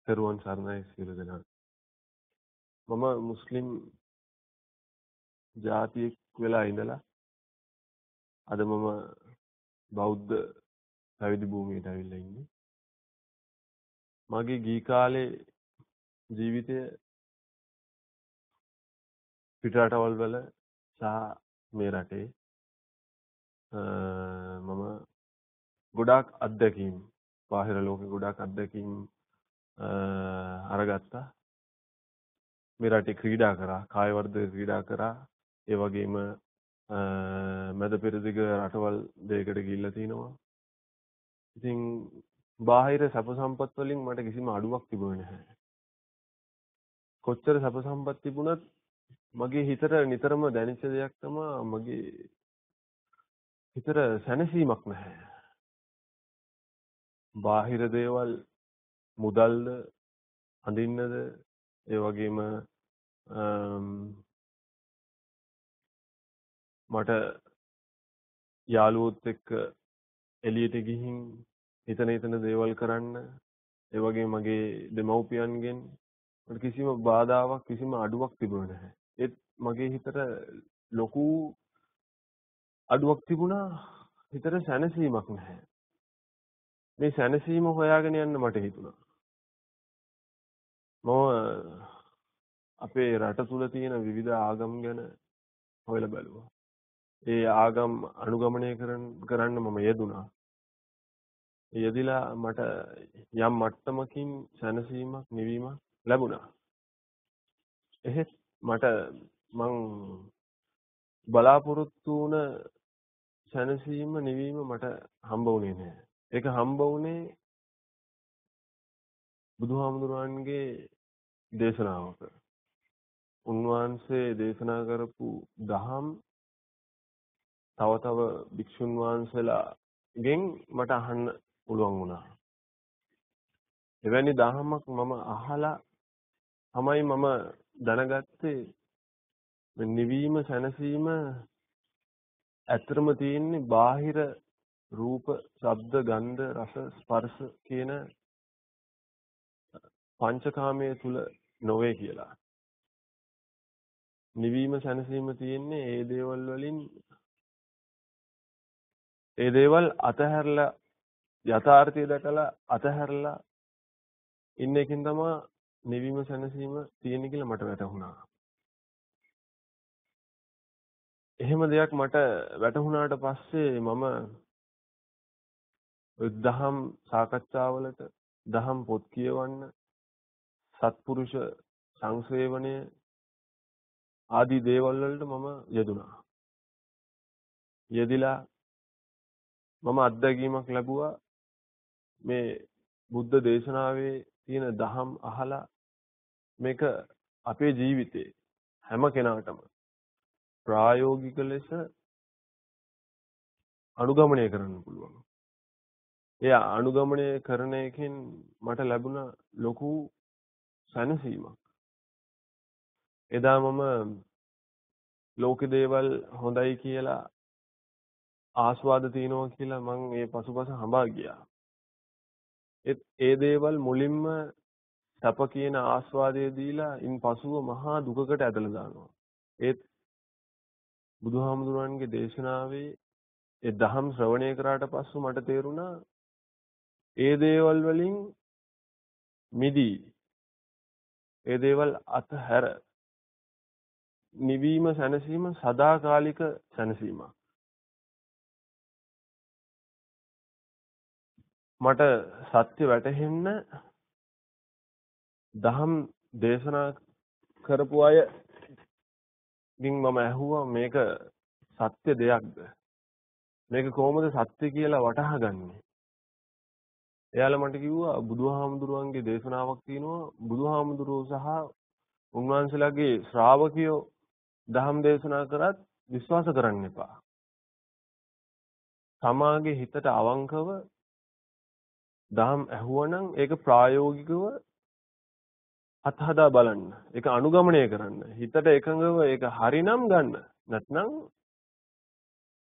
තෙරුවන් සරණයි සියලු දෙනාට. මම මුස්ලිම් ජාතියෙක් වෙලා ඉඳලා අද මම බෞද්ධ පැවිදි භූමියට ඇවිල්ලා ඉන්නේ. මගේ ගී කාලේ ජීවිතය පිටරටවල් වල සහ මේ රටේ මම ගොඩාක් අත්දැකීම් බාහිර ලෝකේ ගොඩාක් අත්දැකීම් අරගත්තා. මේ රටේ ක්‍රීඩා කරා, කාය වර්ධක ක්‍රීඩා කරා. ඒ වගේම මැද පෙරදිග රටවල් දෙකකට ගිහිල්ලා තිනවා. ඉතින් බාහිර සැප සම්පත් වලින් මට කිසිම අඩුවක් තිබුණේ නැහැ. කොච්චර සැප සම්පත් තිබුණත් මගේ හිතට නිතරම දැනෙච්ච දෙයක් තමයි මගේ හිතට සැනසීමක් නැහැ. බාහිර දේවල් මුදල්ද අඳින්නද ඒ වගේම මට යාළුවොත් එක්ක එළියට ගිහින් හිතන දේවල් කරන්න ඒ වගේ මගේ දෙමව්පියන්ගෙන් මට කිසිම බාධාවක් කිසිම අඩුවක් තිබුණේ නැහැ. ඒත් මගේ හිතට ලොකු අඩුවක් තිබුණා. හිතට සැනසීමක් නැහැ. මේ සැනසීම හොයාගෙන යන්න මට හිතුණා. මම අපේ රට තුල තියෙන විවිධ ආගම් ගැන හොයලා බැලුවා. ඒ ආගම් අනුගමනය කරන්න මම යෙදුණා. යෙදිලා මට යම් මට්ටමකින් සැනසීමක් නිවීමක් ලැබුණා. එහෙත් මං බලාපොරොත්තු වුණ සැනසීම නිවීම මට හම්බ වුණේ නැහැ. ඒක හම්බ වුණේ බුදුහාමුදුරන්ගේ දේශනාවක. උන්වහන්සේ දේශනා කරපු දහම් තව භික්ෂුන් වහන්සේලාගෙන් මට අහන්න පුළුවන් වුණා. එවැනි දහමක් මම අහලා තමයි මම දැනගත්තේ නිවීම සැනසීම ඇත්තටම තියෙන්නේ බාහිර රූප, ශබ්ද, ගන්ධ, රස, ස්පර්ශ කියන පංචකාමයේ තුල නොවේ කියලා. නිවීම සැනසීම තියෙන්නේ ඒ දේවල් වලින් ඒ දේවල් අතහැරලා යථාර්ථය දැකලා අතහැරලා ඉන්න එකෙන් තමයි නිවීම සැනසීම තියෙන්නේ කියලා මට වැටහුණා. එහෙම දෙයක් මට වැටහුණාට පස්සේ මම දහම් සාකච්ඡාවලට දහම් පොත් කියවන්න සත්පුරුෂ සංසේවනය ආදී දේවල් වලට මම යෙදුණා. යෙදිලා මම අත්දැකීමක් ලැබුවා මේ බුද්ධ දේශනාවේ තියෙන දහම් අහලා මේක අපේ ජීවිතේ හැම කෙනාටම ප්‍රායෝගික ලෙස අනුගමනය කරන්න පුළුවන්. ඒ අනුගමනය කරන එකෙන් මට ලැබුණ ලොකු සැනසීමක්. එදා මම ලෝක දේවල් හොඳයි කියලා ආස්වාද තියනවා කියලා මං ඒ පසුපස හඹා ගියා. ඒ දේවල් මුලින්ම සැප කියන ආස්වාදය දීලා ඉන් පසුව මහා දුකකට ඇදලා දානවා. ඒත් බුදුහාමුදුරන්ගේ දේශනාවේ ඒ දහම් ශ්‍රවණය කරාට පස්සෙ මට තේරුණා ඒ දේවල් වලින් මිදී ඒ දේවල් අතහැර නිවීම සැනසීම සදාකාලික සැනසීමක්. මට සත්‍ය වැටහෙන්න දහම් දේශනා කරපු අයගෙන් මම ඇහුවා මේක සත්‍ය දෙයක්ද? මේක කොහොමද සත්‍ය කියලා වටහා ගන්නෙ? එයාලා මට කිව්වා බුදුහාමුදුරුවන්ගේ දේශනාවක් තියෙනවා. බුදුහාමුදුරුවෝ සහ උන්වහන්සේලාගේ ශ්‍රාවකයෝ දහම් දේශනා කරත් විශ්වාස කරන්න එපා. තමාගේ හිතට අවංකව දහම් ඇහුවනම් ඒක ප්‍රායෝගිකව අත්හදා බලන්න. ඒක අනුගමනය කරන්න. හිතට එකඟව ඒක හරිනම් ගන්න. නැත්නම්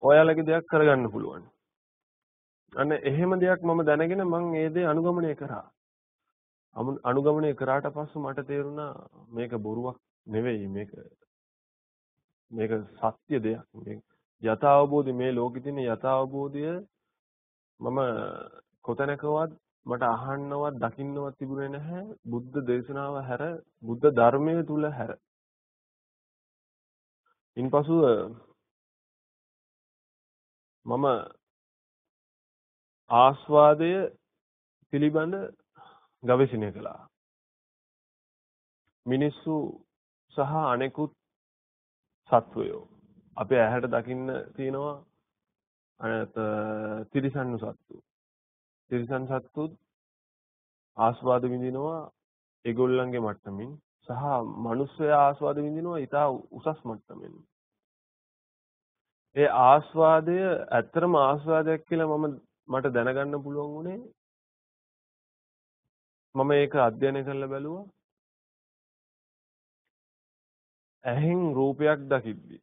ඔයාලගේ දෙයක් කරගන්න පුළුවන්. අන්න එහෙම දෙයක් මම දැනගෙන මම ඒ දේ අනුගමනය කරා. අනුගමනය කරාට පස්සේ මට තේරුණා මේක බොරුවක් නෙවෙයි මේක සත්‍ය දෙයක්. මේ යථා අවබෝධය මේ ලෝකෙ තියෙන යථා අවබෝධය මම කොතැනකවත් මට අහන්නවත් දකින්නවත් තිබුණේ නැහැ බුද්ධ දේශනාව හැර බුද්ධ ධර්මයේ තුල හැර. ඉන්පසුව මම ආස්වාදය පිළිබඳ ගවේෂණය කළා. මිනිස්සු සහ අනෙකුත් සත්වයෝ අපේ ඇහැට දකින්න තියෙනවා තිරිසන් සත්තු. තිරිසන් සත්තුත් ආස්වාද විඳිනවා ඒගොල්ලන්ගේ මට්ටමින් සහ මිනිස්සයා ආස්වාද විඳිනවා ඊට උසස් මට්ටමින්. ඒ ආස්වාදය ඇත්තටම ආස්වාදයක් කියලා මට දැනගන්න පුළුවන් උනේ මම ඒක අධ්‍යයනය කරලා බැලුවා. ඇහෙන් රූපයක් දකිද්දි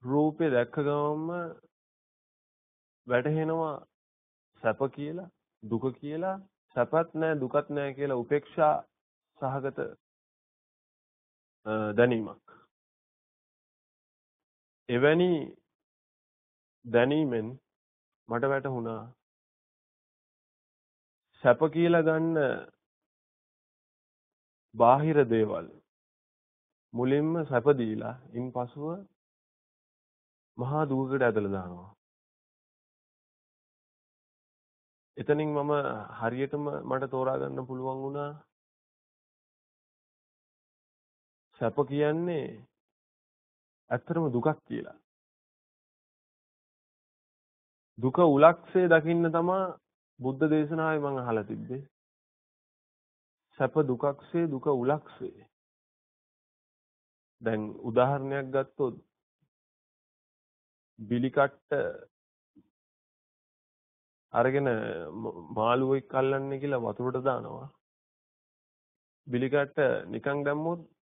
රූපේ දැක්ක ගමන්ම වැටහෙනවා සැප කියලා දුක කියලා සැපත් නැහැ දුකත් නැහැ කියලා උපේක්ෂා සහගත දැනීමක්. එවැනි දැනීමෙන් මට වැටහුණා සැප කියලා ගන්න බාහිර දේවල් මුලින්ම සැප දීලා ඉන්පසුව මහා දුකකට ඇදලා දානවා. එතනින් මම හරියටම මට තෝරා ගන්න පුළුවන් වුණා සැප කියන්නේ ඇත්තටම දුකක් කියලා. දුක උලක්සේ දකින්න තමයි බුද්ධ දේශනාවේ මම අහලා තිබ්බේ. සැප දුකක්සේ දුක උලක්සේ. දැන් උදාහරණයක් ගත්තොත් බිලි කට්ට අරගෙන මාළුවෙක් අල්ලන්නේ කියලා වතුරට දානවා. බිලි කට්ට නිකන් දැම්මොත්